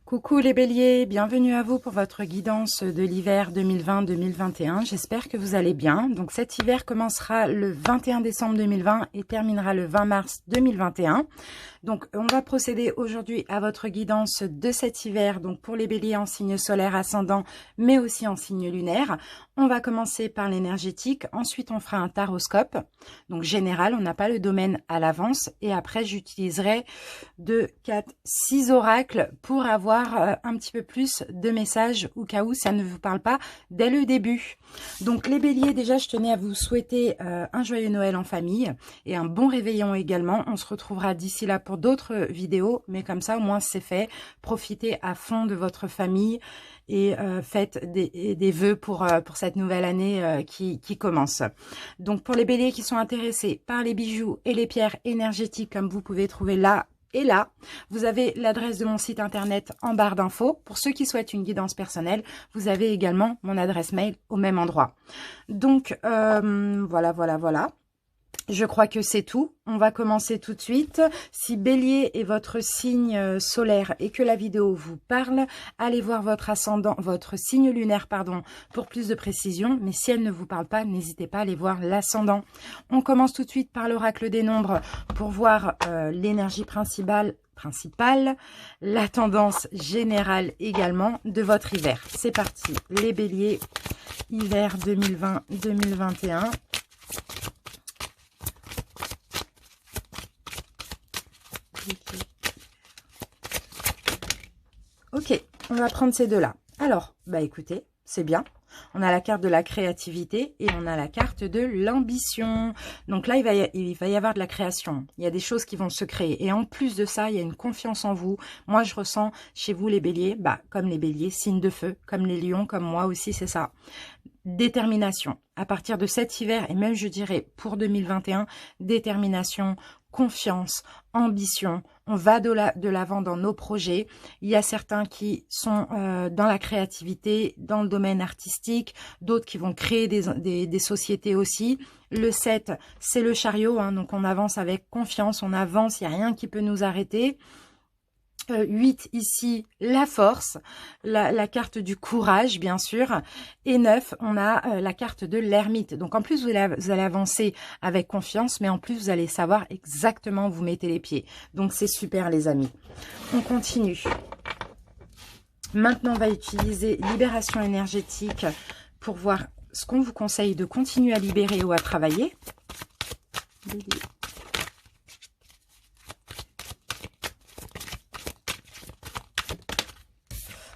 Coucou les béliers, bienvenue à vous pour votre guidance de l'hiver 2020-2021. J'espère que vous allez bien. Donc cet hiver commencera le 21 décembre 2020 et terminera le 20 mars 2021. Donc on va procéder aujourd'hui à votre guidance de cet hiver, donc pour les béliers en signe solaire ascendant, mais aussi en signe lunaire. On va commencer par l'énergétique, ensuite on fera un taroscope, donc général, on n'a pas le domaine à l'avance, et après j'utiliserai 2, 4, 6 oracles pour avoir un petit peu plus de messages au cas où ça ne vous parle pas dès le début. Donc les béliers, déjà je tenais à vous souhaiter un joyeux Noël en famille et un bon réveillon également. On se retrouvera d'ici là pour d'autres vidéos, mais comme ça au moins c'est fait. Profitez à fond de votre famille et faites des vœux pour cette nouvelle année qui commence. Donc pour les béliers qui sont intéressés par les bijoux et les pierres énergétiques, comme vous pouvez trouver là et là, vous avez l'adresse de mon site internet en barre d'infos. Pour ceux qui souhaitent une guidance personnelle, vous avez également mon adresse mail au même endroit. Donc voilà. Je crois que c'est tout. On va commencer tout de suite. Si Bélier est votre signe solaire et que la vidéo vous parle, allez voir votre ascendant, votre signe lunaire, pour plus de précision. Mais si elle ne vous parle pas, n'hésitez pas à aller voir l'ascendant. On commence tout de suite par l'oracle des nombres pour voir l'énergie principale, la tendance générale également de votre hiver. C'est parti, les Béliers, hiver 2020-2021. Ok, on va prendre ces deux-là. Alors, écoutez, c'est bien. On a la carte de la créativité et on a la carte de l'ambition. Donc là, il va y avoir de la création. Il y a des choses qui vont se créer. Et en plus de ça, il y a une confiance en vous. Moi, je ressens chez vous les béliers, comme les béliers, signe de feu, comme les lions, comme moi aussi, c'est ça. Détermination. À partir de cet hiver, et même je dirais pour 2021, détermination, confiance, ambition. On va de l'avant dans nos projets. Il y a certains qui sont dans la créativité, dans le domaine artistique, d'autres qui vont créer des sociétés aussi. Le 7, c'est le chariot, donc on avance avec confiance, on avance, il n'y a rien qui peut nous arrêter. 8 ici, la force, la carte du courage bien sûr, et 9 on a la carte de l'ermite. Donc en plus vous allez avancer avec confiance, mais en plus vous allez savoir exactement où vous mettez les pieds. Donc c'est super les amis. On continue. Maintenant on va utiliser libération énergétique pour voir ce qu'on vous conseille de continuer à libérer ou à travailler.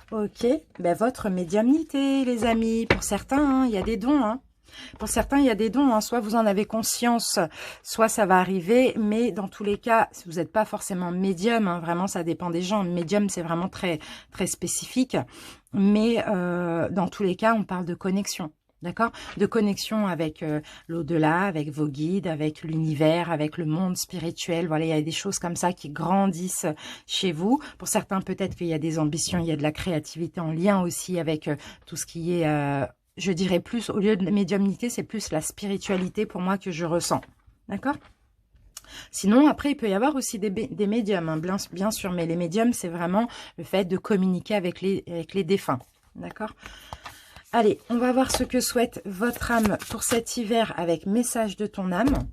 Ok, votre médiumnité, les amis. Pour certains, il y a des dons. Pour certains, il y a des dons. Soit vous en avez conscience, soit ça va arriver. Mais dans tous les cas, si vous n'êtes pas forcément médium, vraiment, ça dépend des gens. Médium, c'est vraiment très, très spécifique. Mais dans tous les cas, on parle de connexion. D'accord? De connexion avec l'au-delà, avec vos guides, avec l'univers, avec le monde spirituel. Voilà, il y a des choses comme ça qui grandissent chez vous. Pour certains, peut-être qu'il y a des ambitions, il y a de la créativité en lien aussi avec tout ce qui est, je dirais plus, au lieu de la médiumnité, c'est plus la spiritualité pour moi que je ressens. D'accord? Sinon, après, il peut y avoir aussi des médiums, bien sûr, mais les médiums, c'est vraiment le fait de communiquer avec les défunts. D'accord? Allez, on va voir ce que souhaite votre âme pour cet hiver avec message de ton âme.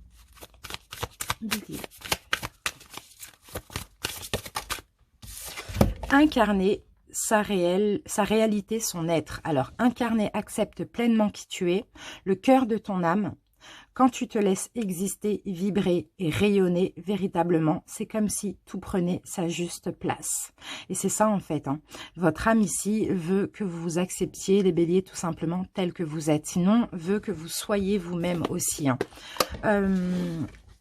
Incarner sa réalité, son être. Alors, incarner, accepte pleinement qui tu es, le cœur de ton âme. Quand tu te laisses exister, vibrer et rayonner véritablement, c'est comme si tout prenait sa juste place. Et c'est ça en fait. Votre âme ici veut que vous vous acceptiez, les béliers, tout simplement tels que vous êtes. Sinon, veut que vous soyez vous-même aussi.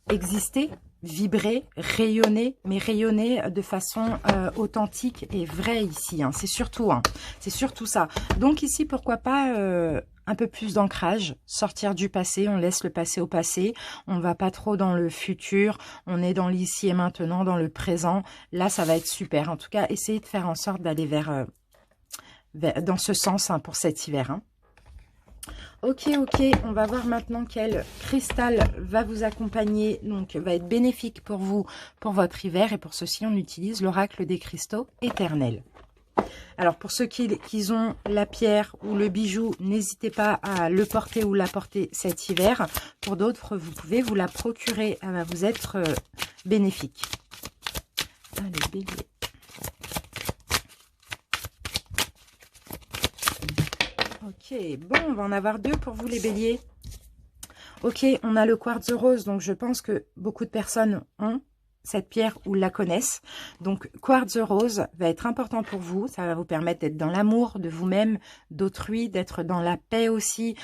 Exister, vibrer, rayonner, mais rayonner de façon authentique et vraie ici. C'est surtout ça. Donc ici, pourquoi pas... un peu plus d'ancrage, sortir du passé, on laisse le passé au passé, on ne va pas trop dans le futur, on est dans l'ici et maintenant, dans le présent. Là, ça va être super. En tout cas, essayez de faire en sorte d'aller dans ce sens pour cet hiver. Ok, on va voir maintenant quel cristal va vous accompagner, donc va être bénéfique pour vous, pour votre hiver. Et pour ceci, on utilise l'oracle des cristaux éternels. Alors, pour ceux qui ont la pierre ou le bijou, n'hésitez pas à le porter ou la porter cet hiver. Pour d'autres, vous pouvez vous la procurer. Elle va vous être bénéfique. Allez, bélier. Ok, bon, on va en avoir 2 pour vous les béliers. Ok, on a le quartz rose, donc je pense que beaucoup de personnes ont cette pierre ou la connaissent. Donc, quartz rose va être important pour vous. Ça va vous permettre d'être dans l'amour de vous-même, d'autrui, d'être dans la paix aussi.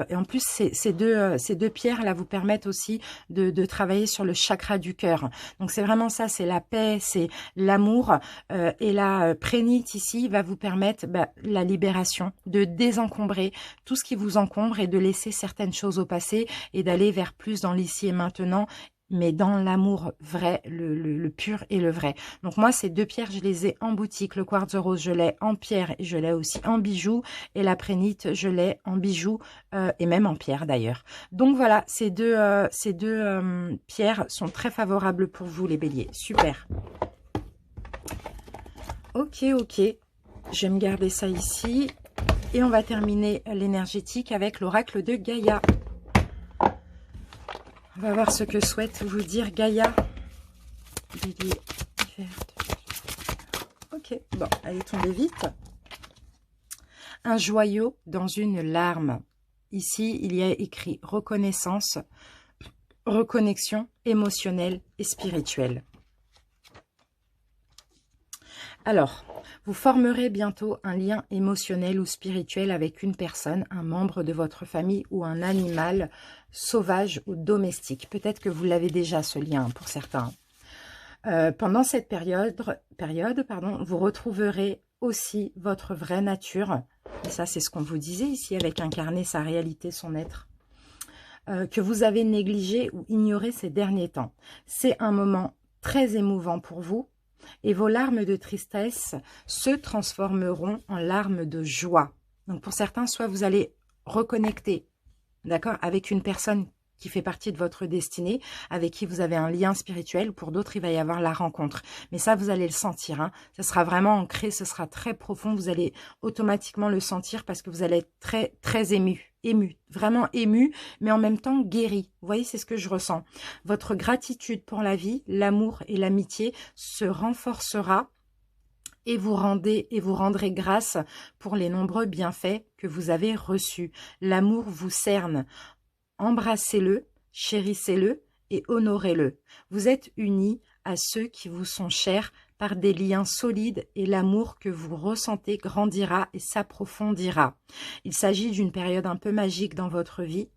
Et en plus, ces deux pierres-là vous permettent aussi de travailler sur le chakra du cœur. Donc, c'est vraiment ça, c'est la paix, c'est l'amour. Et la prénite ici va vous permettre la libération, de désencombrer tout ce qui vous encombre et de laisser certaines choses au passé et d'aller vers plus dans l'ici et maintenant, mais dans l'amour vrai, le pur et le vrai. Donc moi, ces 2 pierres, je les ai en boutique. Le quartz rose, je l'ai en pierre et je l'ai aussi en bijoux. Et la prénite, je l'ai en bijoux et même en pierre d'ailleurs. Donc voilà, ces deux pierres sont très favorables pour vous les béliers. Super. Ok, ok. Je vais me garder ça ici. Et on va terminer l'énergétique avec l'oracle de Gaïa. On va voir ce que souhaite vous dire Gaïa. Bélier, hiver. Ok, bon, elle est tombée vite. Un joyau dans une larme. Ici, il y a écrit reconnaissance, reconnexion émotionnelle et spirituelle. Alors, vous formerez bientôt un lien émotionnel ou spirituel avec une personne, un membre de votre famille ou un animal sauvage ou domestique. Peut-être que vous l'avez déjà ce lien pour certains. Pendant cette période, vous retrouverez aussi votre vraie nature. Et ça, c'est ce qu'on vous disait ici avec incarner sa réalité, son être. Que vous avez négligé ou ignoré ces derniers temps. C'est un moment très émouvant pour vous. Et vos larmes de tristesse se transformeront en larmes de joie. Donc pour certains, soit vous allez reconnecter, d'accord, avec une personne qui fait partie de votre destinée, avec qui vous avez un lien spirituel. Pour d'autres, il va y avoir la rencontre. Mais ça, vous allez le sentir. Hein. Ça sera vraiment ancré, ce sera très profond. Vous allez automatiquement le sentir parce que vous allez être très, très ému, vraiment ému, mais en même temps guéri. Vous voyez, c'est ce que je ressens. Votre gratitude pour la vie, l'amour et l'amitié se renforcera et vous rendrez grâce pour les nombreux bienfaits que vous avez reçus. L'amour vous cerne. Embrassez-le, chérissez-le et honorez-le. Vous êtes unis à ceux qui vous sont chers par des liens solides et l'amour que vous ressentez grandira et s'approfondira. Il s'agit d'une période un peu magique dans votre vie.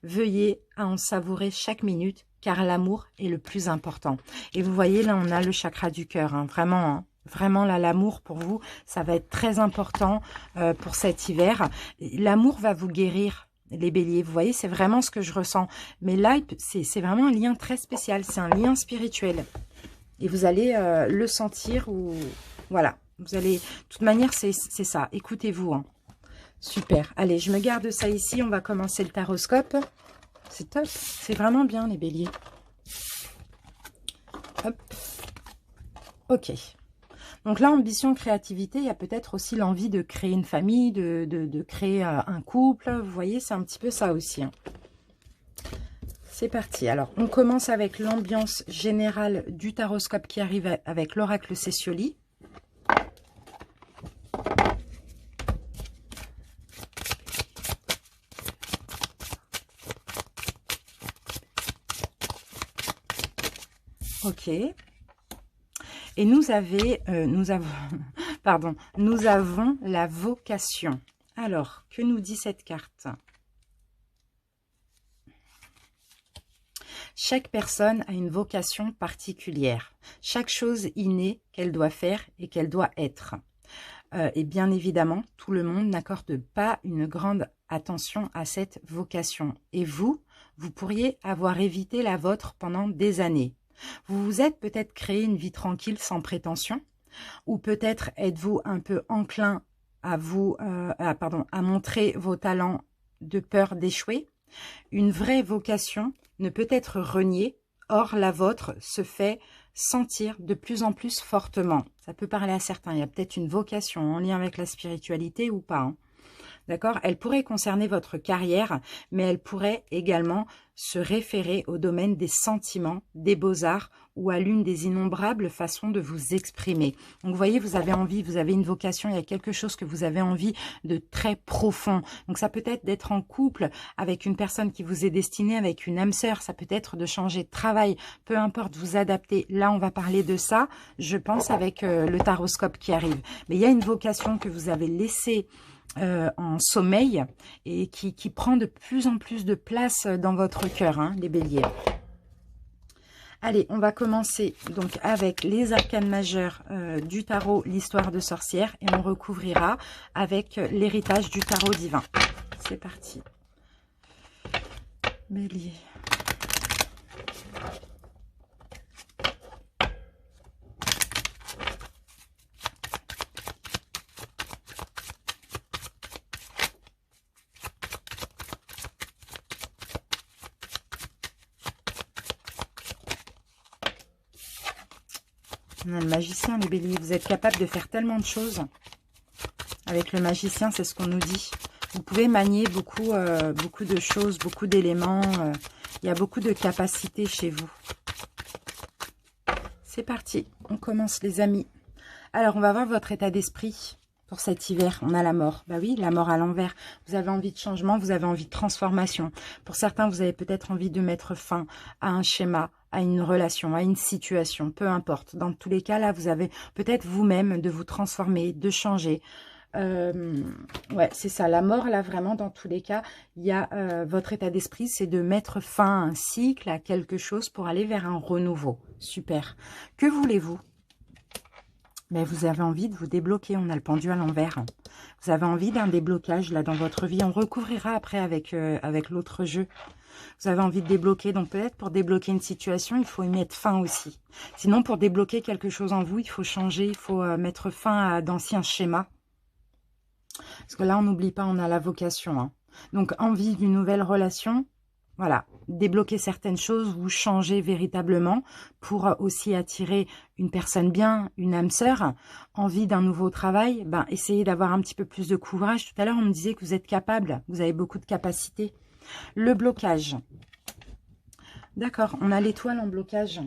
Veuillez à en savourer chaque minute car l'amour est le plus important. Et vous voyez, là, on a le chakra du cœur, hein, vraiment, hein. Vraiment, là, l'amour pour vous, ça va être très important pour cet hiver. L'amour va vous guérir. Les béliers, vous voyez, c'est vraiment ce que je ressens. Mais là, c'est vraiment un lien très spécial. C'est un lien spirituel. Et vous allez le sentir ou... Voilà. Vous allez... De toute manière, c'est ça. Écoutez-vous. Hein. Super. Allez, je me garde ça ici. On va commencer le taroscope. C'est top. C'est vraiment bien, les béliers. Hop. Ok. Donc là, ambition, créativité, il y a peut-être aussi l'envie de créer une famille, de créer un couple. Vous voyez, c'est un petit peu ça aussi. Hein. C'est parti. Alors, on commence avec l'ambiance générale du taroscope qui arrive avec l'oracle Cécioli. Ok. Et nous avons la vocation. Alors, que nous dit cette carte? Chaque personne a une vocation particulière. Chaque chose innée qu'elle doit faire et qu'elle doit être. Et bien évidemment, tout le monde n'accorde pas une grande attention à cette vocation. Et vous pourriez avoir évité la vôtre pendant des années. Vous vous êtes peut-être créé une vie tranquille sans prétention, ou peut-être êtes-vous un peu enclin à à montrer vos talents de peur d'échouer. Une vraie vocation ne peut être reniée, or la vôtre se fait sentir de plus en plus fortement. Ça peut parler à certains. Il y a peut-être une vocation en lien avec la spiritualité ou pas, hein. D'accord? Elle pourrait concerner votre carrière, mais elle pourrait également se référer au domaine des sentiments, des beaux-arts ou à l'une des innombrables façons de vous exprimer. Donc, vous voyez, vous avez envie, vous avez une vocation, il y a quelque chose que vous avez envie de très profond. Donc, ça peut être d'être en couple avec une personne qui vous est destinée, avec une âme sœur. Ça peut être de changer de travail, peu importe, vous adapter. Là, on va parler de ça, je pense, avec le taroscope qui arrive. Mais il y a une vocation que vous avez laissée en sommeil et qui prend de plus en plus de place dans votre cœur, hein, les béliers. Allez, on va commencer donc avec les arcanes majeures du tarot, l'histoire de sorcière, et on recouvrira avec l'héritage du tarot divin. C'est parti. Bélier. On a le magicien, les béliers. Vous êtes capable de faire tellement de choses. Avec le magicien, c'est ce qu'on nous dit. Vous pouvez manier beaucoup, beaucoup de choses, beaucoup d'éléments. Il y a beaucoup de capacités chez vous. C'est parti. On commence, les amis. Alors, on va voir votre état d'esprit pour cet hiver. On a la mort. Bah oui, la mort à l'envers. Vous avez envie de changement, vous avez envie de transformation. Pour certains, vous avez peut-être envie de mettre fin à un schéma, à une relation, à une situation, peu importe. Dans tous les cas, là, vous avez peut-être vous-même de vous transformer, de changer. Ouais, c'est ça, la mort, là, vraiment, dans tous les cas, il y a votre état d'esprit, c'est de mettre fin à un cycle, à quelque chose pour aller vers un renouveau. Super. Que voulez-vous? Mais vous avez envie de vous débloquer, on a le pendu à l'envers. Vous avez envie d'un déblocage, là, dans votre vie. On recouvrira après avec l'autre jeu. Vous avez envie de débloquer, donc peut-être pour débloquer une situation, il faut y mettre fin aussi. Sinon, pour débloquer quelque chose en vous, il faut changer, il faut mettre fin à d'anciens schémas. Parce que là, on n'oublie pas, on a la vocation, hein. Donc, envie d'une nouvelle relation, voilà, débloquer certaines choses, vous changer véritablement pour aussi attirer une personne bien, une âme sœur. Envie d'un nouveau travail, ben, essayez d'avoir un petit peu plus de courage. Tout à l'heure, on me disait que vous êtes capable, vous avez beaucoup de capacités. Le blocage. D'accord, on a l'étoile en blocage.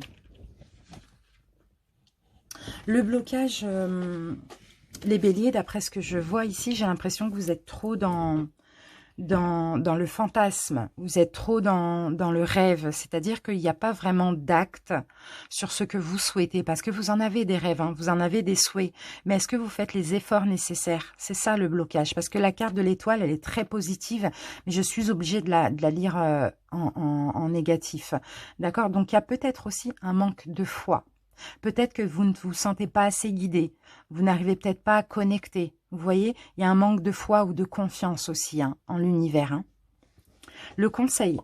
Le blocage, les béliers, d'après ce que je vois ici, j'ai l'impression que vous êtes trop dans le fantasme, vous êtes trop dans le rêve, c'est-à-dire qu'il n'y a pas vraiment d'acte sur ce que vous souhaitez, parce que vous en avez des rêves, hein, vous en avez des souhaits, mais est-ce que vous faites les efforts nécessaires? C'est ça le blocage, parce que la carte de l'étoile, elle est très positive, mais je suis obligée de la lire en négatif, d'accord? Donc il y a peut-être aussi un manque de foi. Peut-être que vous ne vous sentez pas assez guidé, vous n'arrivez peut-être pas à connecter. Vous voyez, il y a un manque de foi ou de confiance aussi, hein, en l'univers, hein. Le conseil,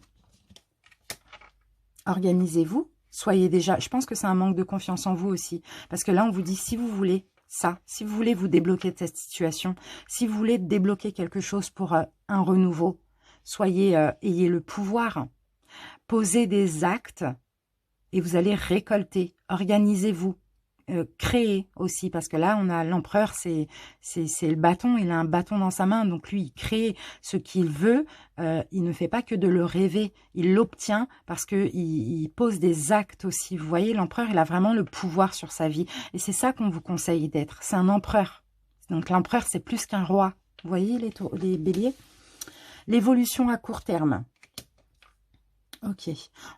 organisez-vous, soyez déjà... Je pense que c'est un manque de confiance en vous aussi, parce que là, on vous dit, si vous voulez ça, si vous voulez vous débloquer de cette situation, si vous voulez débloquer quelque chose pour un renouveau, ayez le pouvoir, posez des actes, et vous allez récolter. Organisez-vous. Créez aussi. Parce que là, on a l'empereur, c'est le bâton. Il a un bâton dans sa main. Donc lui, il crée ce qu'il veut. Il ne fait pas que de le rêver. Il l'obtient parce qu'il pose des actes aussi. Vous voyez, l'empereur, il a vraiment le pouvoir sur sa vie. Et c'est ça qu'on vous conseille d'être. C'est un empereur. Donc l'empereur, c'est plus qu'un roi. Vous voyez les béliers? L'évolution à court terme. Ok,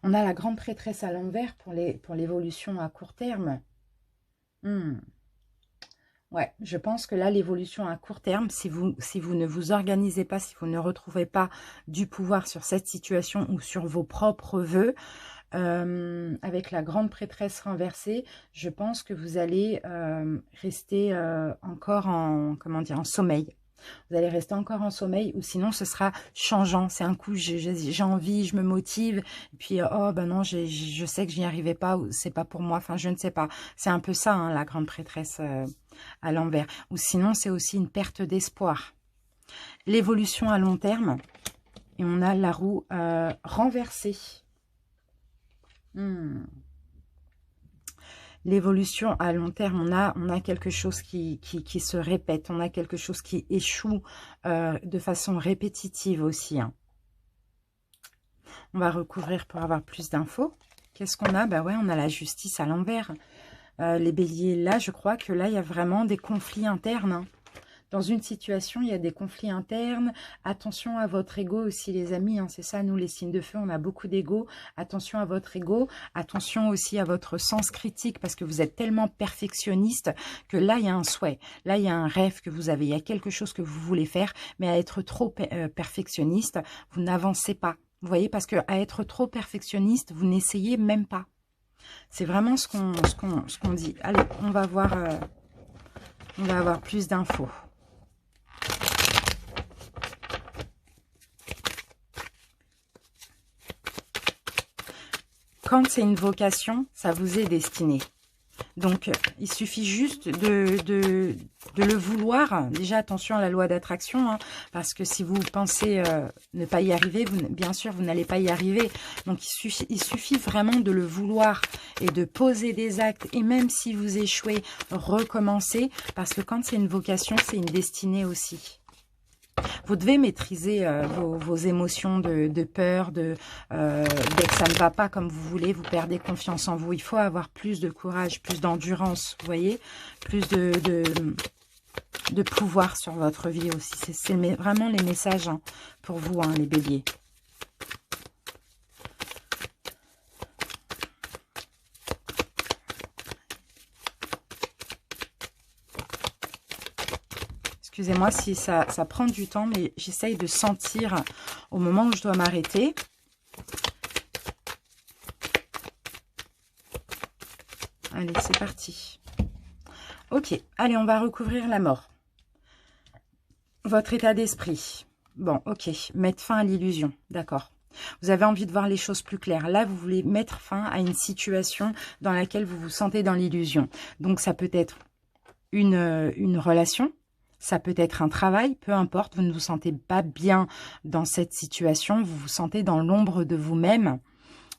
on a la grande prêtresse à l'envers pour l'évolution à court terme. Ouais, je pense que là, l'évolution à court terme, si vous ne vous organisez pas, si vous ne retrouvez pas du pouvoir sur cette situation ou sur vos propres vœux, avec la grande prêtresse renversée, je pense que vous allez rester encore en sommeil. Vous allez rester encore en sommeil ou sinon ce sera changeant. C'est un coup, j'ai envie, je me motive. Et puis, oh ben non, je sais que je n'y arrivais pas ou c'est pas pour moi. Enfin, je ne sais pas. C'est un peu ça, hein, la grande prêtresse à l'envers. Ou sinon, c'est aussi une perte d'espoir. L'évolution à long terme. Et on a la roue renversée. l'évolution à long terme, on a quelque chose qui se répète, on a quelque chose qui échoue de façon répétitive aussi. Hein. On va recouvrir pour avoir plus d'infos. Qu'est-ce qu'on a? Bah ouais, on a la justice à l'envers. Les béliers, là, je crois que là, il y a vraiment des conflits internes. Hein. Dans une situation, il y a des conflits internes. Attention à votre ego aussi, les amis. Hein. C'est ça, nous, les signes de feu, on a beaucoup d'ego. Attention à votre ego. Attention aussi à votre sens critique parce que vous êtes tellement perfectionniste que là, il y a un souhait. Là, il y a un rêve que vous avez. Il y a quelque chose que vous voulez faire. Mais à être trop perfectionniste, vous n'avancez pas. Vous voyez, parce que à être trop perfectionniste, vous n'essayez même pas. C'est vraiment ce qu'on dit. Allez, on va avoir plus d'infos. Quand c'est une vocation, ça vous est destiné. Donc, il suffit juste de le vouloir. Déjà, attention à la loi d'attraction, hein, parce que si vous pensez ne pas y arriver, bien sûr, vous n'allez pas y arriver. Donc, il suffit vraiment de le vouloir et de poser des actes. Et même si vous échouez, recommencer, parce que quand c'est une vocation, c'est une destinée aussi. Vous devez maîtriser vos émotions de peur, dès que ça ne va pas comme vous voulez, vous perdez confiance en vous. Il faut avoir plus de courage, plus d'endurance, vous voyez, plus de pouvoir sur votre vie aussi. C'est vraiment les messages hein, pour vous, hein, les béliers. Excusez-moi si ça prend du temps, mais j'essaye de sentir au moment où je dois m'arrêter. Allez, c'est parti. Ok, allez, on va recouvrir la mort. Votre état d'esprit. Bon, ok, mettre fin à l'illusion, d'accord. Vous avez envie de voir les choses plus claires. Là, vous voulez mettre fin à une situation dans laquelle vous vous sentez dans l'illusion. Donc, ça peut être une relation. Ça peut être un travail, peu importe, vous ne vous sentez pas bien dans cette situation, vous vous sentez dans l'ombre de vous-même.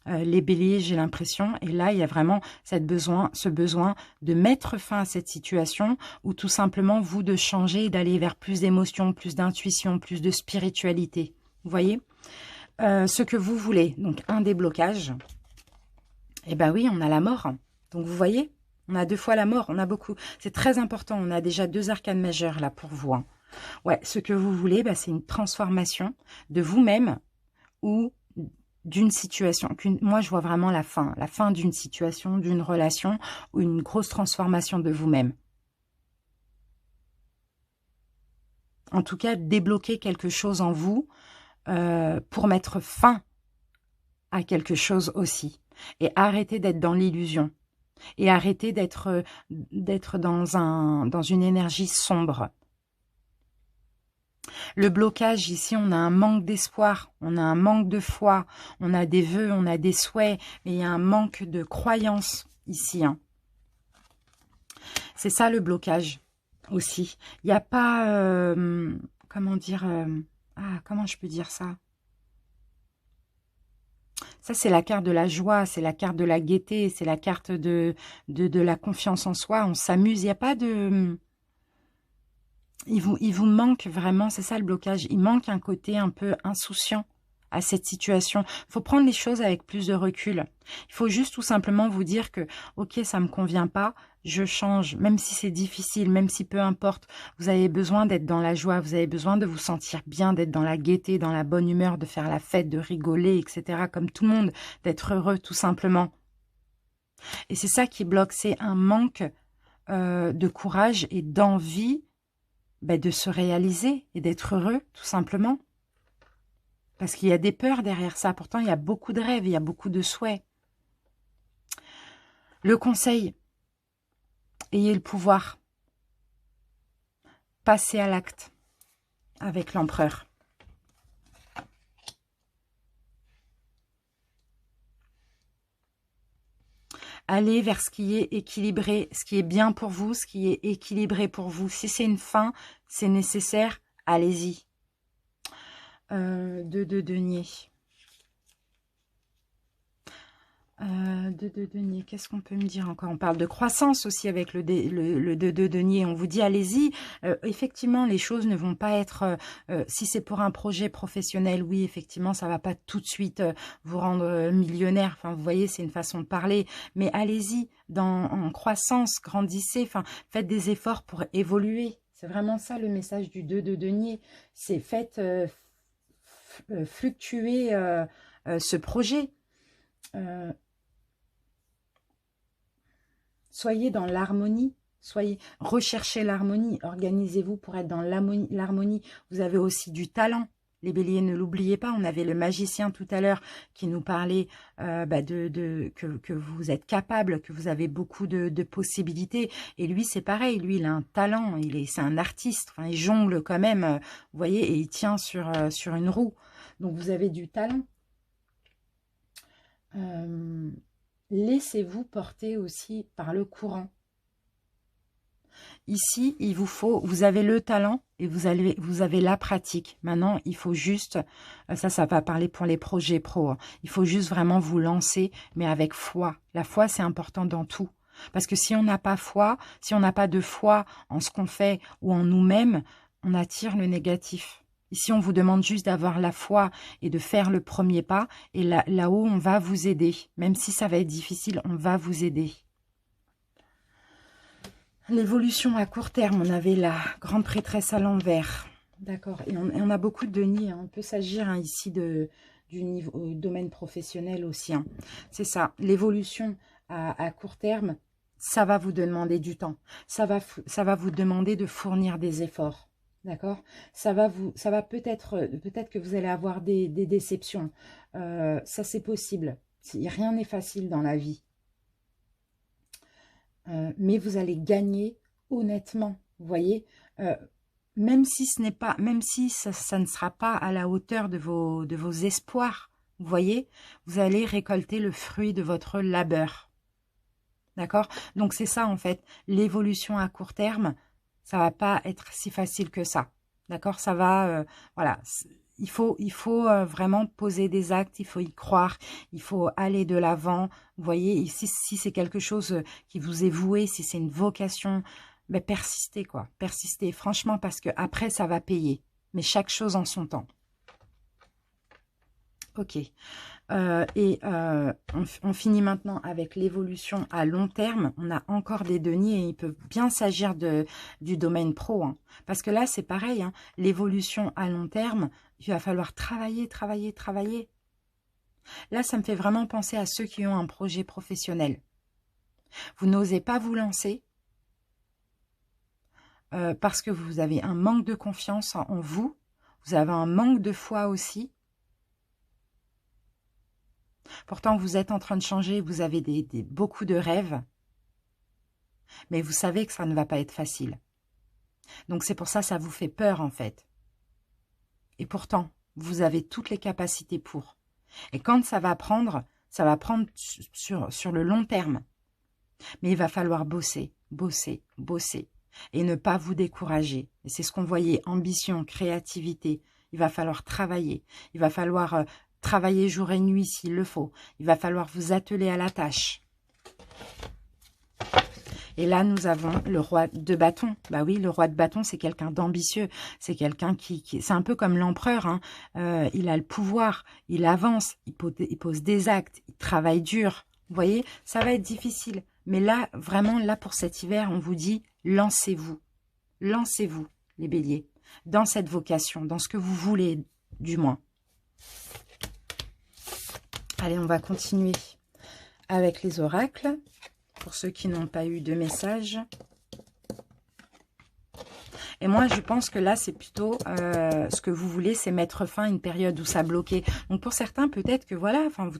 Les béliers, j'ai l'impression, et là, il y a vraiment ce besoin de mettre fin à cette situation ou tout simplement, vous, de changer et d'aller vers plus d'émotions, plus d'intuition, plus de spiritualité. Vous voyez ce que vous voulez, donc un déblocage. Eh bien oui, on a la mort. Donc, vous voyez on a 2 fois la mort, on a beaucoup. C'est très important, on a déjà 2 arcanes majeures là pour vous. Hein. Ouais, ce que vous voulez, bah, c'est une transformation de vous-même ou d'une situation. Moi, je vois vraiment la fin d'une situation, d'une relation ou une grosse transformation de vous-même. En tout cas, débloquer quelque chose en vous pour mettre fin à quelque chose aussi. Et arrêter d'être dans l'illusion. Et arrêter d'être dans une énergie sombre. Le blocage, ici, on a un manque d'espoir, on a un manque de foi, on a des vœux, on a des souhaits, mais il y a un manque de croyance ici. Hein. C'est ça le blocage aussi. Il n'y a pas, comment dire, comment je peux dire ça? Ça, c'est la carte de la joie, c'est la carte de la gaieté, c'est la carte de la confiance en soi. On s'amuse, il n'y a pas de... Il vous manque vraiment, c'est ça le blocage, il manque un côté un peu insouciant à cette situation. Il faut prendre les choses avec plus de recul. Il faut juste tout simplement vous dire que, ok, ça ne me convient pas, je change, même si c'est difficile, même si peu importe. Vous avez besoin d'être dans la joie, vous avez besoin de vous sentir bien, d'être dans la gaieté, dans la bonne humeur, de faire la fête, de rigoler, etc. Comme tout le monde, d'être heureux tout simplement. Et c'est ça qui bloque, c'est un manque de courage et d'envie de se réaliser et d'être heureux, tout simplement. Parce qu'il y a des peurs derrière ça. Pourtant, il y a beaucoup de rêves, il y a beaucoup de souhaits. Le conseil, ayez le pouvoir. Passez à l'acte avec l'empereur. Allez vers ce qui est équilibré, ce qui est bien pour vous, ce qui est équilibré pour vous. Si c'est une fin, c'est nécessaire, allez-y. De denier. 2 de denier, qu'est-ce qu'on peut me dire encore? On parle de croissance aussi avec le 2 de denier. On vous dit, allez-y. Effectivement, les choses ne vont pas être... si c'est pour un projet professionnel, oui, effectivement, ça va pas tout de suite vous rendre millionnaire. Enfin, vous voyez, c'est une façon de parler. Mais allez-y, en croissance, grandissez. Enfin, faites des efforts pour évoluer. C'est vraiment ça le message du 2 de denier. C'est faites fluctuer ce projet. Soyez dans l'harmonie, recherchez l'harmonie, organisez-vous pour être dans l'harmonie. Vous avez aussi du talent. Les béliers, ne l'oubliez pas, on avait le magicien tout à l'heure qui nous parlait que vous êtes capable, que vous avez beaucoup de possibilités. Et lui, c'est pareil, lui, il a un talent, c'est un artiste, enfin, il jongle quand même, vous voyez, et il tient sur une roue. Donc, vous avez du talent. Laissez-vous porter aussi par le courant. Ici, vous avez le talent et vous avez la pratique. Maintenant, il faut juste, ça va parler pour les projets pro, hein. Il faut juste vraiment vous lancer, mais avec foi. La foi, c'est important dans tout. Parce que si on n'a pas foi, si on n'a pas de foi en ce qu'on fait ou en nous-mêmes, on attire le négatif. Ici, on vous demande juste d'avoir la foi et de faire le premier pas. Et là-haut, on va vous aider. Même si ça va être difficile, on va vous aider. L'évolution à court terme, on avait la grande prêtresse à l'envers. D'accord. Et on a beaucoup de deniers. Hein. On peut s'agir ici du domaine professionnel aussi. Hein. C'est ça. L'évolution à court terme, ça va vous demander du temps. Ça va vous demander de fournir des efforts. D'accord, ça va peut-être que vous allez avoir des déceptions. Ça, c'est possible. Rien n'est facile dans la vie. Mais vous allez gagner honnêtement. Vous voyez, même si ça ne sera pas à la hauteur de vos espoirs, vous voyez, vous allez récolter le fruit de votre labeur. D'accord? Donc, c'est ça, en fait, l'évolution à court terme. Ça va pas être si facile que ça. D'accord? Ça va, voilà. Il faut vraiment poser des actes, il faut y croire, il faut aller de l'avant. Vous voyez, si c'est quelque chose qui vous est voué, si c'est une vocation, ben persistez, quoi. Persistez, franchement, parce que après ça va payer. Mais chaque chose en son temps. Ok. On finit maintenant avec l'évolution à long terme. On a encore des deniers et il peut bien s'agir du domaine pro. Hein. Parce que là, c'est pareil. Hein. L'évolution à long terme, il va falloir travailler, travailler, travailler. Là, ça me fait vraiment penser à ceux qui ont un projet professionnel. Vous n'osez pas vous lancer parce que vous avez un manque de confiance en vous. Vous avez un manque de foi aussi. Pourtant, vous êtes en train de changer, vous avez beaucoup de rêves, mais vous savez que ça ne va pas être facile. Donc, c'est pour ça que ça vous fait peur, en fait. Et pourtant, vous avez toutes les capacités pour. Et quand ça va prendre sur le long terme. Mais il va falloir bosser, bosser, bosser. Et ne pas vous décourager. Et c'est ce qu'on voyait, ambition, créativité. Il va falloir travailler. Il va falloir... travailler jour et nuit s'il le faut. Il va falloir vous atteler à la tâche. Et là, nous avons le roi de bâton. Bah oui, le roi de bâton, c'est quelqu'un d'ambitieux. C'est quelqu'un qui c'est un peu comme l'empereur. Hein. Il a le pouvoir, il avance, il pose des actes, il travaille dur. Vous voyez, ça va être difficile. Mais là, vraiment, là, pour cet hiver, on vous dit, lancez-vous. Lancez-vous, les béliers, dans cette vocation, dans ce que vous voulez, du moins. Allez, on va continuer avec les oracles. Pour ceux qui n'ont pas eu de message. Et moi, je pense que là, c'est plutôt ce que vous voulez, c'est mettre fin à une période où ça bloquait. Donc, pour certains, peut-être que voilà, enfin,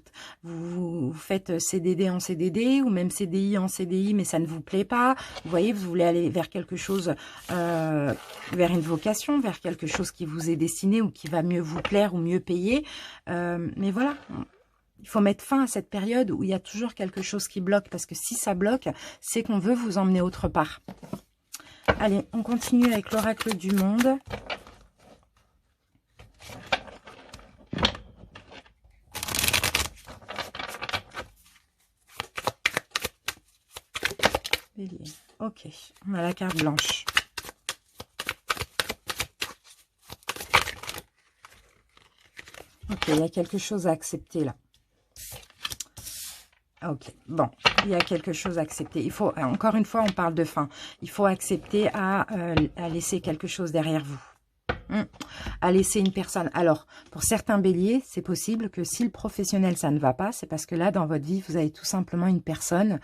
vous faites CDD en CDD ou même CDI en CDI, mais ça ne vous plaît pas. Vous voyez, vous voulez aller vers quelque chose, vers une vocation, vers quelque chose qui vous est destiné ou qui va mieux vous plaire ou mieux payer. Mais voilà. Il faut mettre fin à cette période où il y a toujours quelque chose qui bloque. Parce que si ça bloque, c'est qu'on veut vous emmener autre part. Allez, on continue avec l'oracle du monde. Bélier. Ok, on a la carte blanche. Ok, il y a quelque chose à accepter là. Ok, bon, il y a quelque chose à accepter. Il faut, encore une fois, on parle de fin. Il faut accepter à laisser quelque chose derrière vous. À laisser une personne. Alors, pour certains béliers, c'est possible que si le professionnel, ça ne va pas, c'est parce que là, dans votre vie, vous avez tout simplement une personne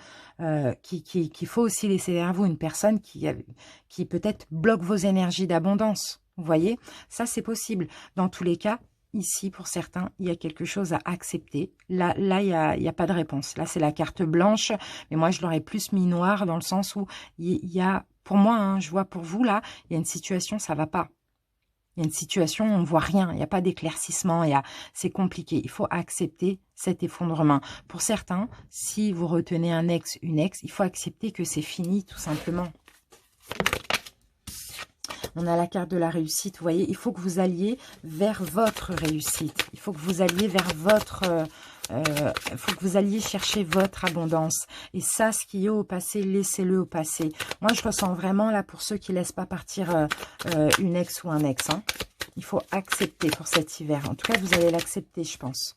qu'il faut aussi laisser derrière vous. Une personne qui peut-être bloque vos énergies d'abondance. Vous voyez? Ça, c'est possible. Dans tous les cas, ici, pour certains, il y a quelque chose à accepter. Là il y a pas de réponse. Là, c'est la carte blanche. Mais moi, je l'aurais plus mis noir dans le sens où il y a, pour moi, hein, je vois pour vous, là, il y a une situation, ça va pas. Il y a une situation, on ne voit rien, il n'y a pas d'éclaircissement, c'est compliqué. Il faut accepter cet effondrement. Pour certains, si vous retenez un ex, une ex, il faut accepter que c'est fini, tout simplement. On a la carte de la réussite, vous voyez, il faut que vous alliez vers votre réussite. Il faut que vous alliez vers votre... il faut que vous alliez chercher votre abondance. Et ça, ce qui est au passé, laissez-le au passé. Moi, je ressens vraiment, là, pour ceux qui ne laissent pas partir une ex ou un ex, hein, il faut accepter pour cet hiver. En tout cas, vous allez l'accepter, je pense.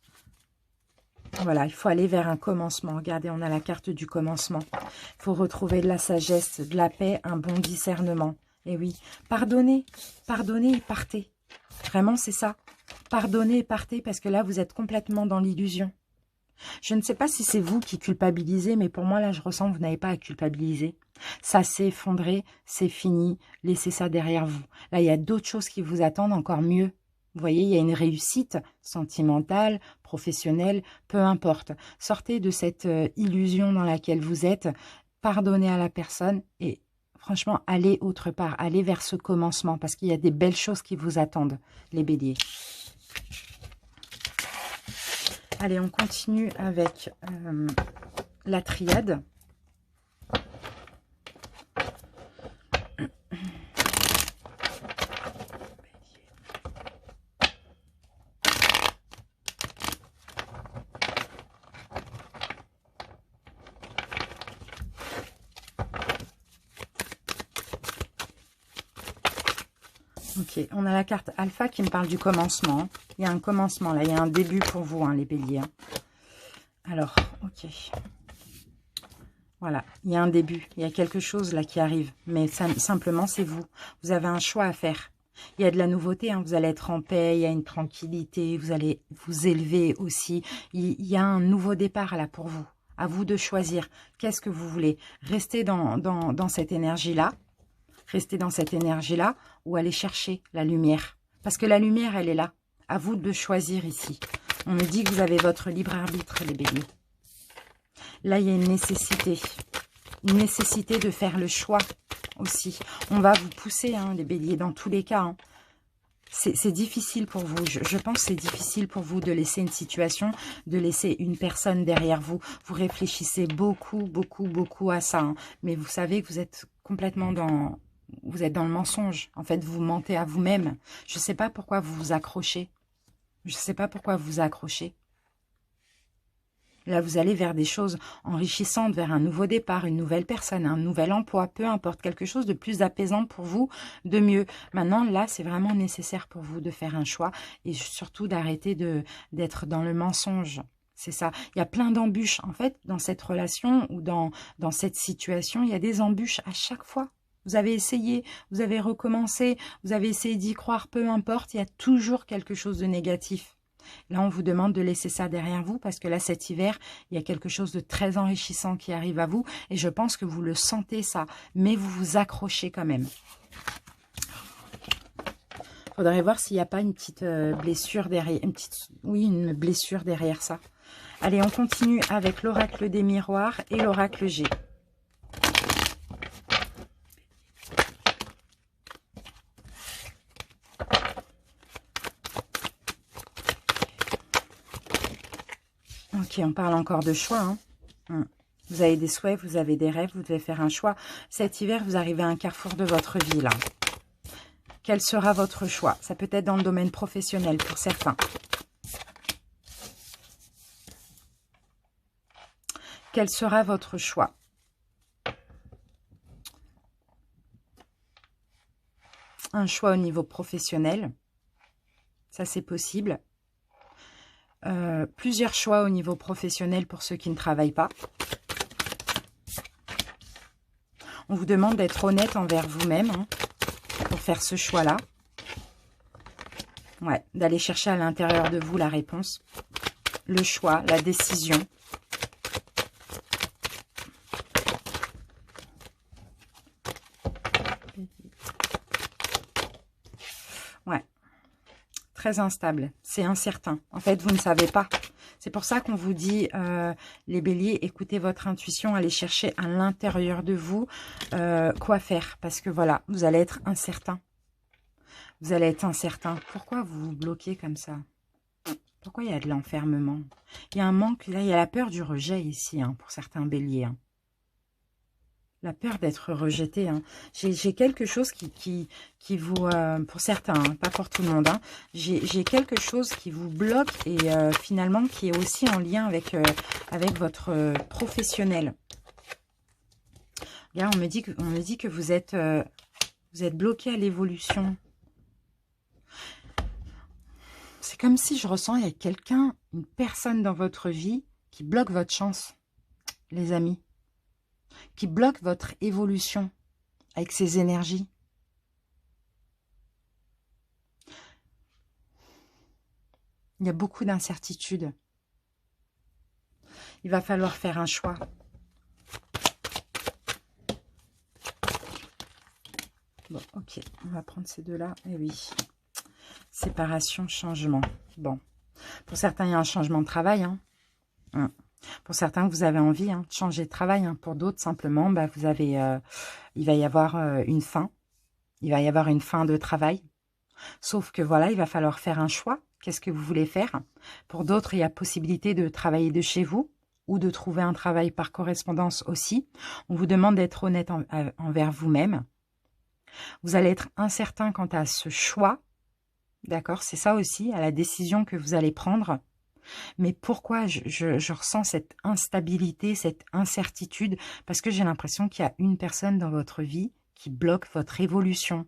Voilà, il faut aller vers un commencement. Regardez, on a la carte du commencement. Il faut retrouver de la sagesse, de la paix, un bon discernement. Et oui, pardonnez, pardonnez et partez. Vraiment, c'est ça. Pardonnez et partez parce que là, vous êtes complètement dans l'illusion. Je ne sais pas si c'est vous qui culpabilisez, mais pour moi, là, je ressens que vous n'avez pas à culpabiliser. Ça s'est effondré, c'est fini, laissez ça derrière vous. Là, il y a d'autres choses qui vous attendent encore mieux. Vous voyez, il y a une réussite sentimentale, professionnelle, peu importe. Sortez de cette illusion dans laquelle vous êtes, pardonnez à la personne et franchement, allez autre part, allez vers ce commencement parce qu'il y a des belles choses qui vous attendent, les béliers. Allez, on continue avec la triade. Ok, on a la carte alpha qui me parle du commencement. Il y a un commencement là, il y a un début pour vous, hein, les béliers. Alors, ok. Voilà, il y a un début, il y a quelque chose là qui arrive. Mais ça, simplement, c'est vous. Vous avez un choix à faire. Il y a de la nouveauté, hein, vous allez être en paix, il y a une tranquillité, vous allez vous élever aussi. Il y a un nouveau départ là pour vous. À vous de choisir. Qu'est-ce que vous voulez? Rester dans cette énergie-là. Rester dans cette énergie-là ou aller chercher la lumière. Parce que la lumière, elle est là. À vous de choisir ici. On me dit que vous avez votre libre arbitre, les béliers. Là, il y a une nécessité. Une nécessité de faire le choix aussi. On va vous pousser, hein, les béliers, dans tous les cas. Hein. C'est difficile pour vous. Je pense que c'est difficile pour vous de laisser une situation, de laisser une personne derrière vous. Vous réfléchissez beaucoup, beaucoup, beaucoup à ça. Hein. Mais vous savez que vous êtes complètement dans... Vous êtes dans le mensonge. En fait, vous mentez à vous-même. Je ne sais pas pourquoi vous vous accrochez. Je ne sais pas pourquoi vous vous accrochez. Là, vous allez vers des choses enrichissantes, vers un nouveau départ, une nouvelle personne, un nouvel emploi, peu importe, quelque chose de plus apaisant pour vous, de mieux. Maintenant, là, c'est vraiment nécessaire pour vous de faire un choix et surtout d'arrêter d'être dans le mensonge. C'est ça. Il y a plein d'embûches. En fait, dans cette relation ou dans cette situation, il y a des embûches à chaque fois. Vous avez essayé, vous avez recommencé, vous avez essayé d'y croire, peu importe, il y a toujours quelque chose de négatif. Là, on vous demande de laisser ça derrière vous parce que là, cet hiver, il y a quelque chose de très enrichissant qui arrive à vous et je pense que vous le sentez ça, mais vous vous accrochez quand même. Il faudrait voir s'il n'y a pas une petite blessure derrière, une blessure derrière ça. Allez, on continue avec l'oracle des miroirs et l'oracle G. Ok, on parle encore de choix. Hein. Vous avez des souhaits, vous avez des rêves, vous devez faire un choix. Cet hiver, vous arrivez à un carrefour de votre vie, là. Quel sera votre choix? Ça peut être dans le domaine professionnel pour certains. Quel sera votre choix? un choix au niveau professionnel. Ça, c'est possible. Plusieurs choix au niveau professionnel pour ceux qui ne travaillent pas. On vous demande d'être honnête envers vous-même hein, pour faire ce choix-là. Ouais, d'aller chercher à l'intérieur de vous la réponse, le choix, la décision. Ouais, très instable, c'est incertain. En fait, vous ne savez pas. C'est pour ça qu'on vous dit, les béliers, écoutez votre intuition, allez chercher à l'intérieur de vous quoi faire. Parce que voilà, vous allez être incertain. Vous allez être incertain. Pourquoi vous vous bloquez comme ça? Pourquoi il y a de l'enfermement? Il y a un manque, là, il y a la peur du rejet ici, hein, pour certains béliers. Hein. La peur d'être rejeté. Hein. J'ai quelque chose qui vous... pour certains, hein, pas pour tout le monde. Hein, j'ai quelque chose qui vous bloque et finalement qui est aussi en lien avec, avec votre professionnel. Là, on me dit que vous êtes bloqué à l'évolution. C'est comme si je ressens, il y a quelqu'un, une personne dans votre vie qui bloque votre chance, les amis. Qui bloque votre évolution avec ses énergies. Il y a beaucoup d'incertitudes. Il va falloir faire un choix. Bon, ok, on va prendre ces deux-là. Eh oui, séparation, changement. Bon, pour certains, il y a un changement de travail. Hein. Pour certains, vous avez envie de changer de travail. Hein. Pour d'autres, simplement, bah, vous avez, il va y avoir une fin. Il va y avoir une fin de travail. Sauf que voilà, il va falloir faire un choix. Qu'est-ce que vous voulez faire? Pour d'autres, il y a possibilité de travailler de chez vous ou de trouver un travail par correspondance aussi. On vous demande d'être honnête envers vous-même. Vous allez être incertain quant à ce choix. D'accord? C'est ça aussi, à la décision que vous allez prendre. Mais pourquoi je ressens cette instabilité, cette incertitude? Parce que j'ai l'impression qu'il y a une personne dans votre vie qui bloque votre évolution.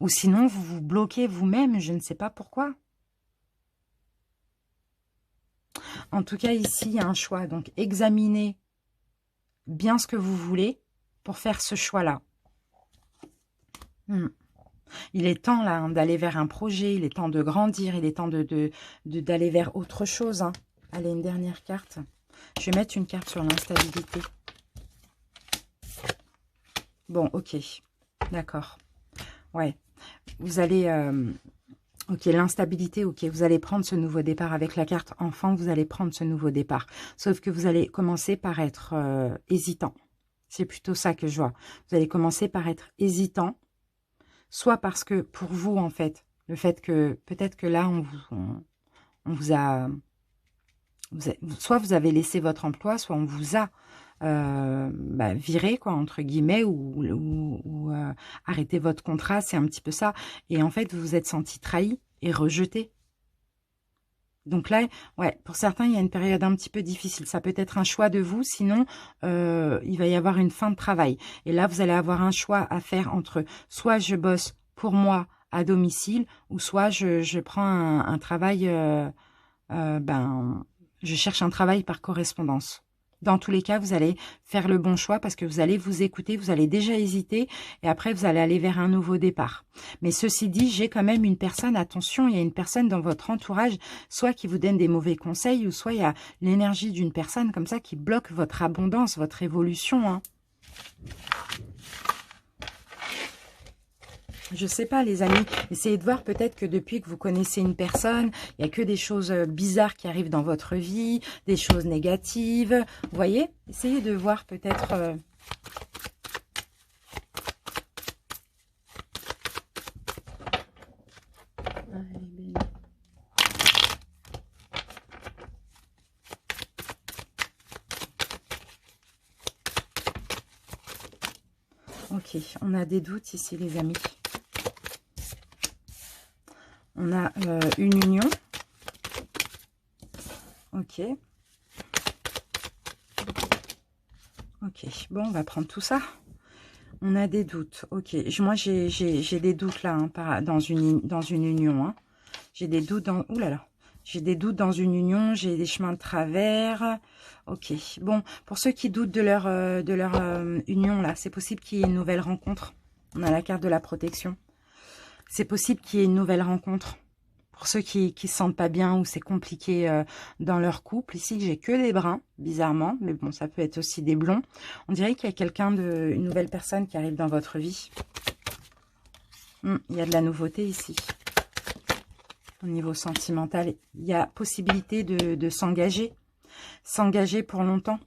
Ou sinon, vous vous bloquez vous-même, je ne sais pas pourquoi. En tout cas, ici, il y a un choix. Donc, examinez bien ce que vous voulez pour faire ce choix-là. Il est temps là d'aller vers un projet, il est temps de grandir, il est temps d'aller vers autre chose. Hein. Allez, une dernière carte. Je vais mettre une carte sur l'instabilité. Bon, ok. D'accord. Ouais. Vous allez... ok, l'instabilité, ok. Vous allez prendre ce nouveau départ avec la carte enfant, vous allez prendre ce nouveau départ. Sauf que vous allez commencer par être hésitant. C'est plutôt ça que je vois. Vous allez commencer par être hésitant. Soit parce que pour vous, en fait, le fait que peut-être que là, on vous a... Soit vous avez laissé votre emploi, soit on vous a viré, quoi, entre guillemets, ou arrêté votre contrat, c'est un petit peu ça. Et en fait, vous vous êtes senti trahi et rejeté. Donc là, ouais, pour certains, il y a une période un petit peu difficile. Ça peut être un choix de vous, sinon il va y avoir une fin de travail. Et là, vous allez avoir un choix à faire entre soit je bosse pour moi à domicile, ou soit je prends un travail, je cherche un travail par correspondance. Dans tous les cas, vous allez faire le bon choix parce que vous allez vous écouter, vous allez déjà hésiter et après, vous allez aller vers un nouveau départ. Mais ceci dit, j'ai quand même une personne, attention, il y a une personne dans votre entourage, soit qui vous donne des mauvais conseils ou soit il y a l'énergie d'une personne comme ça qui bloque votre abondance, votre évolution. Hein. Je sais pas, les amis. Essayez de voir peut-être que depuis que vous connaissez une personne, il n'y a que des choses bizarres qui arrivent dans votre vie, des choses négatives. Vous voyez? Essayez de voir peut-être... Ok, on a des doutes ici, les amis. On a une union. Ok. Ok, bon, on va prendre tout ça. On a des doutes. Ok. Moi, j'ai des doutes là, hein, dans une union. Hein. J'ai des doutes dans... Ouh là là. J'ai des doutes dans une union. J'ai des chemins de travers. Ok. Bon, pour ceux qui doutent de leur union là, c'est possible qu'il y ait une nouvelle rencontre. On a la carte de la protection. C'est possible qu'il y ait une nouvelle rencontre. Pour ceux qui se sentent pas bien ou c'est compliqué dans leur couple. Ici, j'ai que des bruns, bizarrement. Mais bon, ça peut être aussi des blonds. On dirait qu'il y a une nouvelle personne qui arrive dans votre vie. Il y a de la nouveauté ici. Au niveau sentimental, il y a possibilité de s'engager. S'engager pour longtemps.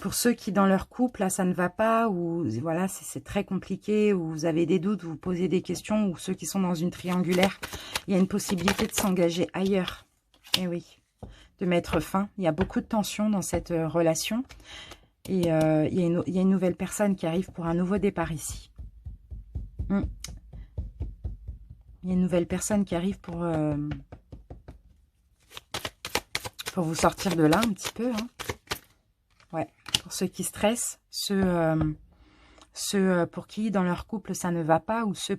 Pour ceux qui, dans leur couple, là, ça ne va pas, ou voilà, c'est très compliqué, ou vous avez des doutes, vous posez des questions, ou ceux qui sont dans une triangulaire, il y a une possibilité de s'engager ailleurs. Eh oui, de mettre fin. Il y a beaucoup de tension dans cette relation. Et il y a une nouvelle personne qui arrive pour un nouveau départ ici. Il y a une nouvelle personne qui arrive pour vous sortir de là un petit peu. Hein. Ouais. Pour ceux qui stressent, ceux pour qui dans leur couple ça ne va pas, ou ceux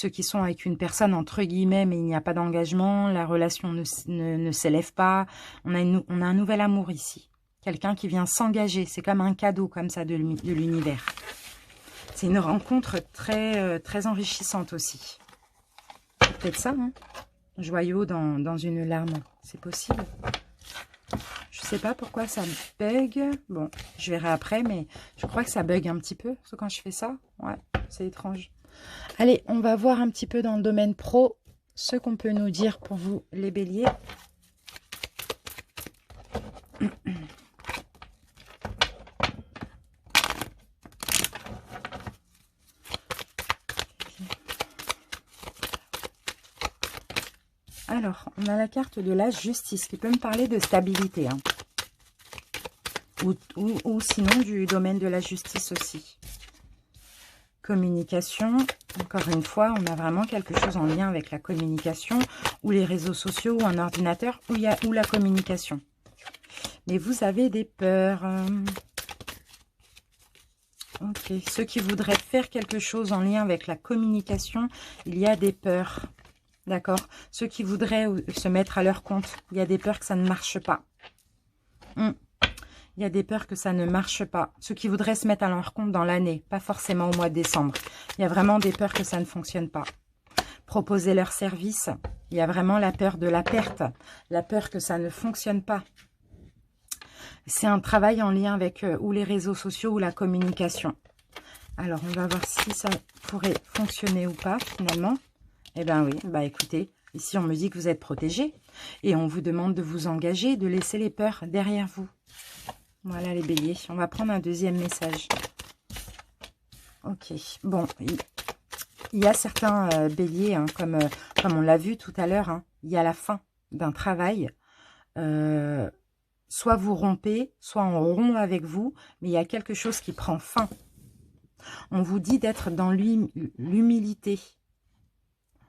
qui sont avec une personne entre guillemets mais il n'y a pas d'engagement, la relation ne s'élève pas. On a un nouvel amour ici. Quelqu'un qui vient s'engager, c'est comme un cadeau comme ça de l'univers. C'est une rencontre très enrichissante aussi. C'est peut-être ça, hein, joyau dans une larme, c'est possible. Je sais pas pourquoi ça bug. Bon, je verrai après, mais je crois que ça bug un petit peu. Parce que quand je fais ça, ouais, c'est étrange. Allez, on va voir un petit peu dans le domaine pro ce qu'on peut nous dire pour vous, les béliers. Alors, on a la carte de la justice qui peut me parler de stabilité. Hein. Ou sinon du domaine de la justice aussi. Communication. Encore une fois, on a vraiment quelque chose en lien avec la communication. Ou les réseaux sociaux, ou un ordinateur, ou la communication. Mais vous avez des peurs. Ok. Ceux qui voudraient faire quelque chose en lien avec la communication, il y a des peurs. D'accord. Ceux qui voudraient se mettre à leur compte, il y a des peurs que ça ne marche pas. Il y a des peurs que ça ne marche pas. Ceux qui voudraient se mettre à leur compte dans l'année, pas forcément au mois de décembre. Il y a vraiment des peurs que ça ne fonctionne pas. Proposer leur service, il y a vraiment la peur de la perte. La peur que ça ne fonctionne pas. C'est un travail en lien avec ou les réseaux sociaux ou la communication. Alors, on va voir si ça pourrait fonctionner ou pas, finalement. Eh bien oui, bah écoutez, ici on me dit que vous êtes protégés et on vous demande de vous engager, de laisser les peurs derrière vous. Voilà les béliers, on va prendre un deuxième message. Ok, bon, il y a certains béliers, hein, comme on l'a vu tout à l'heure, hein, il y a la fin d'un travail. Soit vous rompez, soit on rompt avec vous, mais il y a quelque chose qui prend fin. On vous dit d'être dans l'humilité.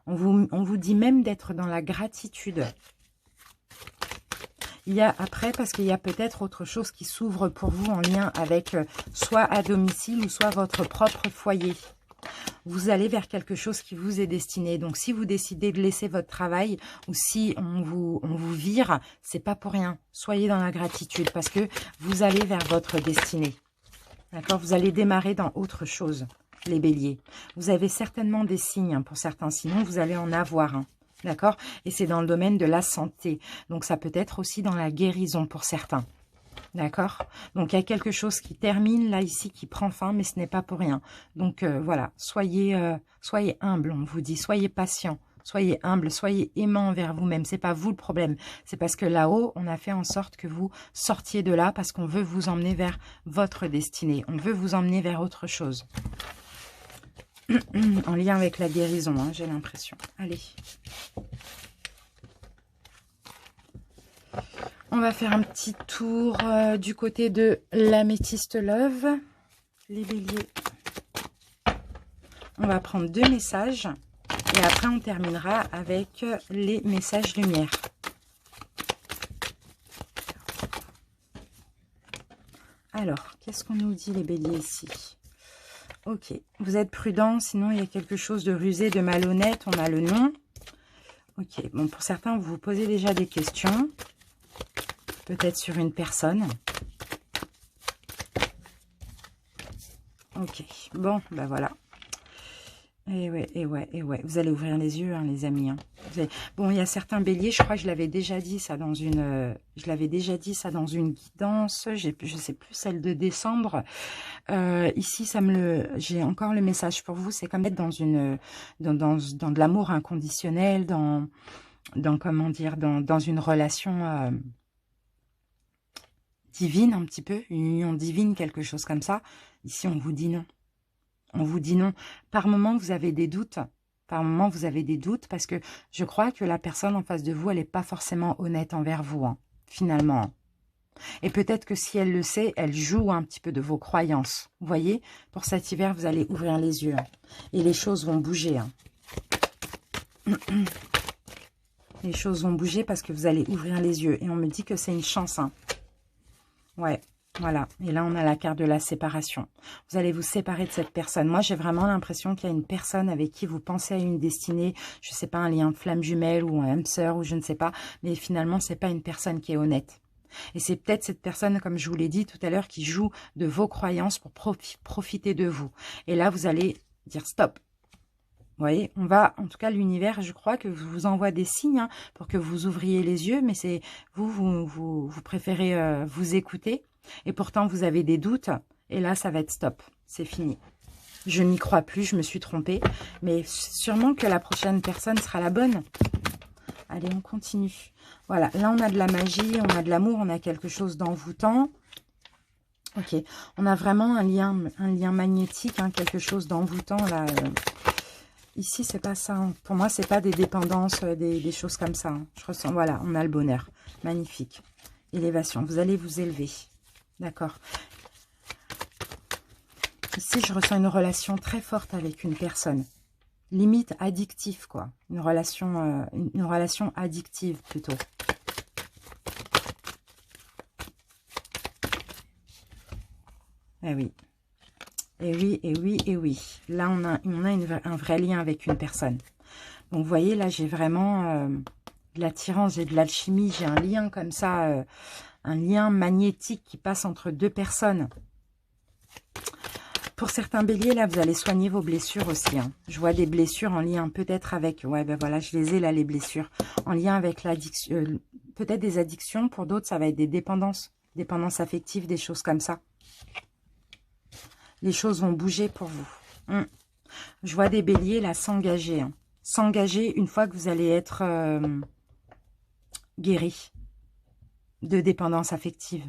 On vous dit même d'être dans la gratitude. Il y a après, parce qu'il y a peut-être autre chose qui s'ouvre pour vous en lien avec soit à domicile ou soit votre propre foyer. Vous allez vers quelque chose qui vous est destiné. Donc, si vous décidez de laisser votre travail ou si on vous vire, c'est pas pour rien. Soyez dans la gratitude parce que vous allez vers votre destinée. D'accord? Vous allez démarrer dans autre chose. Les béliers, vous avez certainement des signes hein, pour certains, sinon vous allez en avoir un, d'accord? Et c'est dans le domaine de la santé, donc ça peut être aussi dans la guérison pour certains, d'accord? Donc il y a quelque chose qui termine là ici, qui prend fin, mais ce n'est pas pour rien. Donc voilà, soyez humble, on vous dit, soyez patient, soyez humble, soyez aimant envers vous-même. C'est pas vous le problème, c'est parce que là-haut, on a fait en sorte que vous sortiez de là parce qu'on veut vous emmener vers votre destinée, on veut vous emmener vers autre chose. En lien avec la guérison, hein, j'ai l'impression. Allez. On va faire un petit tour du côté de l'améthyste love. Les béliers. On va prendre 2 messages. Et après, on terminera avec les messages lumière. Alors, qu'est-ce qu'on nous dit les béliers ici? Ok, vous êtes prudent, sinon il y a quelque chose de rusé, de malhonnête, on a le nom. Ok, bon, pour certains, vous vous posez déjà des questions, peut-être sur une personne. Ok, bon, ben voilà. Et ouais, vous allez ouvrir les yeux, hein, les amis. Hein. Bon, il y a certains béliers, je crois que je l'avais déjà dit ça dans une, guidance, je sais plus, celle de décembre. Ici, j'ai encore le message pour vous, c'est comme être dans dans de l'amour inconditionnel, comment dire, dans une relation divine un petit peu, une union divine, quelque chose comme ça. Ici, on vous dit non. On vous dit non. Par moment, vous avez des doutes. Par moment, vous avez des doutes parce que je crois que la personne en face de vous, elle n'est pas forcément honnête envers vous, hein, finalement. Et peut-être que si elle le sait, elle joue un petit peu de vos croyances. Vous voyez, pour cet hiver, vous allez ouvrir les yeux. Hein, et les choses vont bouger. Hein. Les choses vont bouger parce que vous allez ouvrir les yeux. Et on me dit que c'est une chance. Hein. Ouais. Voilà, et là on a la carte de la séparation. Vous allez vous séparer de cette personne. Moi j'ai vraiment l'impression qu'il y a une personne avec qui vous pensez à une destinée, je ne sais pas, un lien de flamme jumelle ou un âme sœur ou je ne sais pas, mais finalement c'est pas une personne qui est honnête. Et c'est peut-être cette personne, comme je vous l'ai dit tout à l'heure, qui joue de vos croyances pour profiter de vous. Et là vous allez dire stop. Vous voyez, on va, en tout cas l'univers, je crois que vous envoie des signes hein, pour que vous ouvriez les yeux, mais c'est vous préférez vous écouter. Et pourtant, vous avez des doutes. Et là, ça va être stop. C'est fini. Je n'y crois plus, je me suis trompée. Mais sûrement que la prochaine personne sera la bonne. Allez, on continue. Voilà, là, on a de la magie, on a de l'amour, on a quelque chose d'envoûtant. Ok, on a vraiment un lien magnétique, hein, quelque chose d'envoûtant, là. Ici, c'est pas ça. Hein. Pour moi, c'est pas des dépendances, des choses comme ça. Hein. Je ressens, voilà, on a le bonheur. Magnifique. Élévation, vous allez vous élever. D'accord. Ici, je ressens une relation très forte avec une personne. Limite addictive, quoi. Une relation addictive, plutôt. Eh oui. Et oui, et oui, et oui. Là, on a un vrai lien avec une personne. Donc, vous voyez, là, j'ai vraiment de l'attirance, j'ai de l'alchimie, j'ai un lien comme ça... un lien magnétique qui passe entre deux personnes. Pour certains béliers, là, vous allez soigner vos blessures aussi. Hein. Je vois des blessures en lien peut-être avec... Ouais, ben voilà, je les ai là, les blessures. En lien avec l'addiction... peut-être des addictions. Pour d'autres, ça va être des dépendances. Dépendances affectives, des choses comme ça. Les choses vont bouger pour vous. Je vois des béliers, là, s'engager. Hein. S'engager une fois que vous allez être guéri de dépendance affective.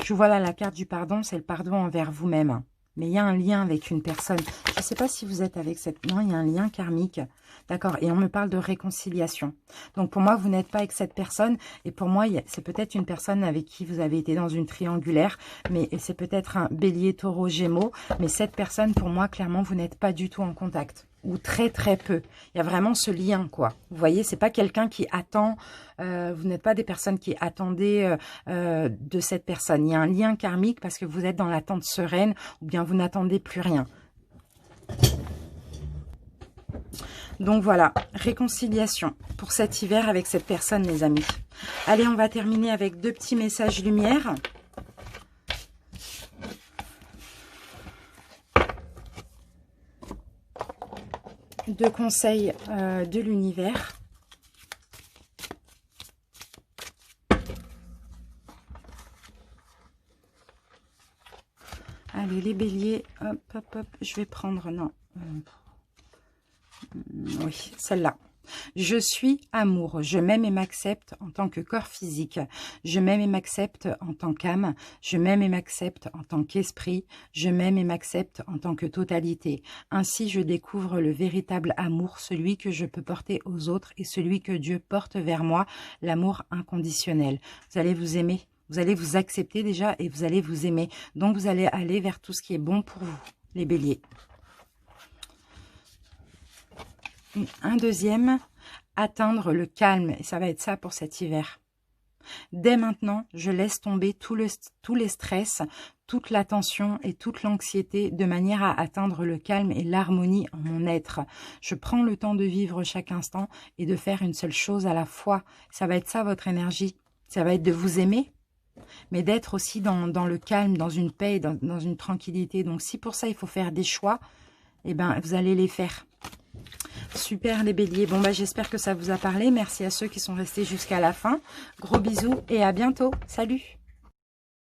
Je vois là la carte du pardon, c'est le pardon envers vous-même. Mais il y a un lien avec une personne. Je ne sais pas si vous êtes avec cette... Non, il y a un lien karmique. D'accord. Et on me parle de réconciliation. Donc pour moi, vous n'êtes pas avec cette personne. Et pour moi, c'est peut-être une personne avec qui vous avez été dans une triangulaire. Mais c'est peut-être un bélier, taureau, gémeaux. Mais cette personne, pour moi, clairement, vous n'êtes pas du tout en contact. Ou très très peu. Il y a vraiment ce lien, quoi. Vous voyez, c'est pas quelqu'un qui attend, vous n'êtes pas des personnes qui attendaient de cette personne. Il y a un lien karmique parce que vous êtes dans l'attente sereine ou bien vous n'attendez plus rien. Donc voilà, réconciliation pour cet hiver avec cette personne, les amis. Allez, on va terminer avec 2 petits messages lumière. Deux conseils de l'univers. Allez, les béliers, hop, hop, hop, je vais prendre, non, oui, celle-là. Je suis amour, je m'aime et m'accepte en tant que corps physique, je m'aime et m'accepte en tant qu'âme, je m'aime et m'accepte en tant qu'esprit, je m'aime et m'accepte en tant que totalité. Ainsi, je découvre le véritable amour, celui que je peux porter aux autres et celui que Dieu porte vers moi, l'amour inconditionnel. Vous allez vous aimer, vous allez vous accepter déjà et vous allez vous aimer. Donc, vous allez aller vers tout ce qui est bon pour vous, les béliers. Un deuxième, atteindre le calme. Et ça va être ça pour cet hiver. Dès maintenant, je laisse tomber tous les stress, toute la tension et toute l'anxiété de manière à atteindre le calme et l'harmonie en mon être. Je prends le temps de vivre chaque instant et de faire une seule chose à la fois. Ça va être ça votre énergie. Ça va être de vous aimer, mais d'être aussi dans le calme, dans une paix, dans une tranquillité. Donc si pour ça il faut faire des choix, eh ben vous allez les faire. Super les béliers. Bon bah j'espère que ça vous a parlé. Merci à ceux qui sont restés jusqu'à la fin. Gros bisous et à bientôt. Salut!